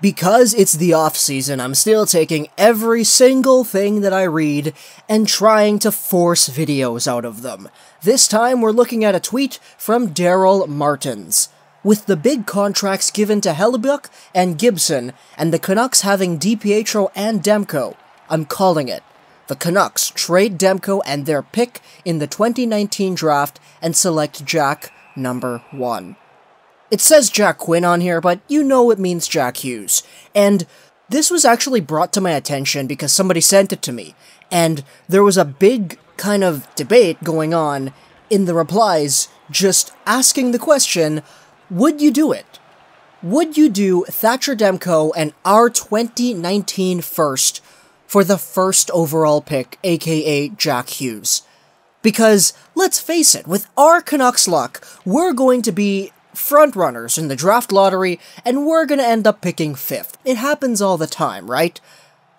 Because it's the off-season, I'm still taking every single thing that I read and trying to force videos out of them. This time we're looking at a tweet from Daryl Martins. With the big contracts given to Hellebuyck and Gibson, and the Canucks having DiPietro and Demko, I'm calling it. The Canucks trade Demko and their pick in the 2019 draft and select Jack number 1. It says Jack Quinn on here, but you know it means Jack Hughes. And this was actually brought to my attention because somebody sent it to me, and there was a big kind of debate going on in the replies just asking the question, would you do it? Would you do Thatcher Demko and our 2019 first for the first overall pick, aka Jack Hughes? Because, let's face it, with our Canucks luck, we're going to be frontrunners in the draft lottery, and we're gonna end up picking 5th. It happens all the time, right?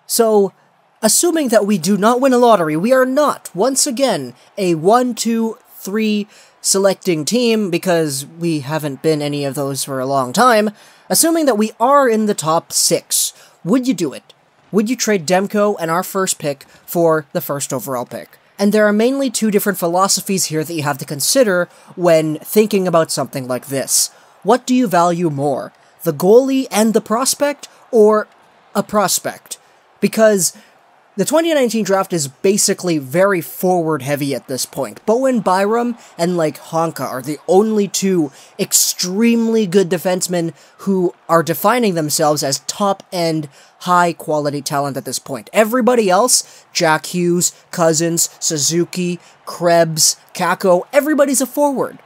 So, assuming that we do not win a lottery, we are not, once again, a 1, 2, 3 selecting team, because we haven't been any of those for a long time. Assuming that we are in the top 6, would you do it? Would you trade Demko and our first pick for the first overall pick? And there are mainly 2 different philosophies here that you have to consider when thinking about something like this. What do you value more? The goalie and the prospect, or a prospect? Because the 2019 draft is basically very forward-heavy at this point. Bowen Byram and, Honka are the only 2 extremely good defensemen who are defining themselves as top-end, high-quality talent at this point. Everybody else, Jack Hughes, Cousins, Suzuki, Krebs, Kako, everybody's a forward.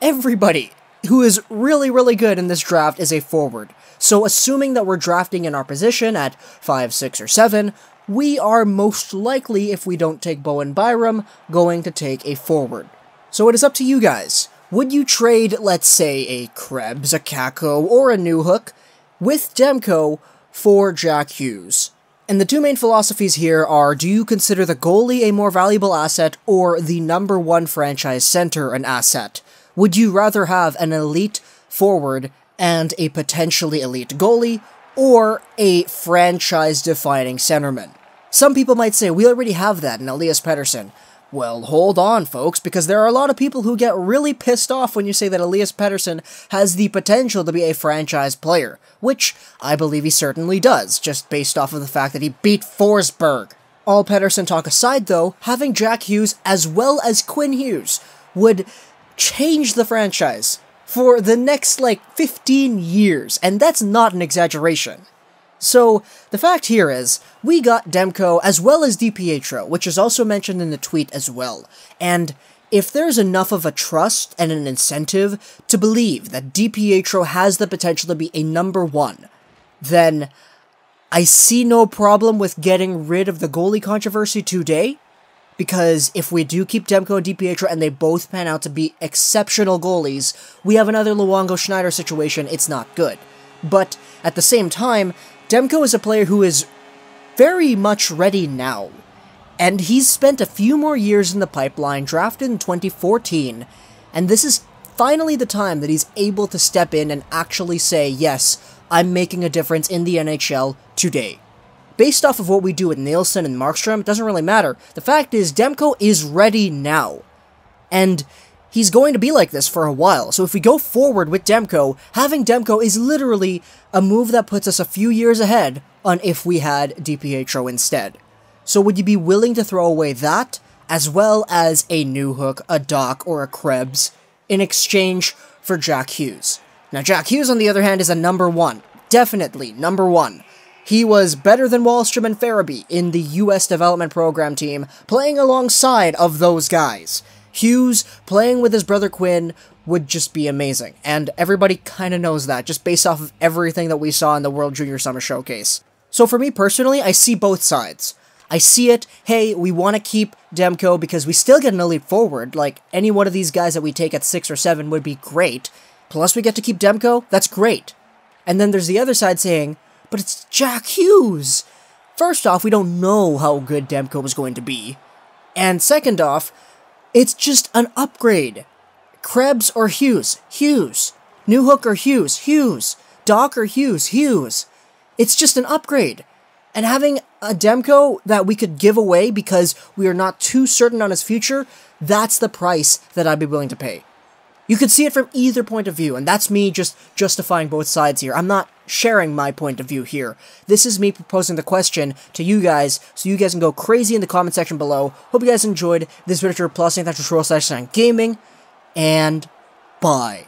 Everybody who is really, really good in this draft is a forward. So assuming that we're drafting in our position at 5, 6, or 7, we are most likely, if we don't take Bowen Byram, going to take a forward. So it is up to you guys. Would you trade, let's say, a Krebs, a Kako, or a Newhook with Demko for Jack Hughes? And the 2 main philosophies here are, do you consider the goalie a more valuable asset or the number 1 franchise center an asset? Would you rather have an elite forward and a potentially elite goalie, or a franchise-defining centerman? Some people might say, we already have that in Elias Pettersson. Well, hold on, folks, because there are a lot of people who get really pissed off when you say that Elias Pettersson has the potential to be a franchise player, which I believe he certainly does, just based off of the fact that he beat Forsberg. All Pettersson talk aside, though, having Jack Hughes as well as Quinn Hughes would change the franchise for the next, 15 years, and that's not an exaggeration. So, the fact here is, we got Demko as well as DiPietro, which is also mentioned in the tweet as well, and if there's enough of a trust and an incentive to believe that DiPietro has the potential to be a number 1, then I see no problem with getting rid of the goalie controversy today, because if we do keep Demko and DiPietro and they both pan out to be exceptional goalies, we have another Luongo-Schneider situation. It's not good. But at the same time, Demko is a player who is very much ready now, and he's spent a few more years in the pipeline, drafted in 2014, and this is finally the time that he's able to step in and actually say, yes, I'm making a difference in the NHL today. Based off of what we do with Nielsen and Markstrom, it doesn't really matter. The fact is, Demko is ready now, and he's going to be like this for a while, so if we go forward with Demko, having Demko is literally a move that puts us a few years ahead on if we had DiPietro instead. So would you be willing to throw away that, as well as a Newhook, a Doc, or a Krebs, in exchange for Jack Hughes? Now Jack Hughes, on the other hand, is a number 1. Definitely number 1. He was better than Wallstrom and Farabee in the US development program team, playing alongside of those guys. Hughes playing with his brother Quinn would just be amazing, and everybody kind of knows that, just based off of everything that we saw in the World Junior Summer Showcase. So for me personally, I see both sides. I see it, hey, we want to keep Demko because we still get an elite forward, any one of these guys that we take at 6 or 7 would be great, plus we get to keep Demko, that's great. And then there's the other side saying, but it's Jack Hughes! First off, we don't know how good Demko is going to be, and second off, it's just an upgrade. Krebs or Hughes? Hughes. Newhook or Hughes? Hughes. Doc or Hughes? Hughes. It's just an upgrade. And having a Demko that we could give away because we are not too certain on his future, that's the price that I'd be willing to pay. You could see it from either point of view, and that's me just justifying both sides here. I'm not sharing my point of view here. This is me proposing the question to you guys, so you guys can go crazy in the comment section below. Hope you guys enjoyed this video. Plus, thanks for gaming, and bye.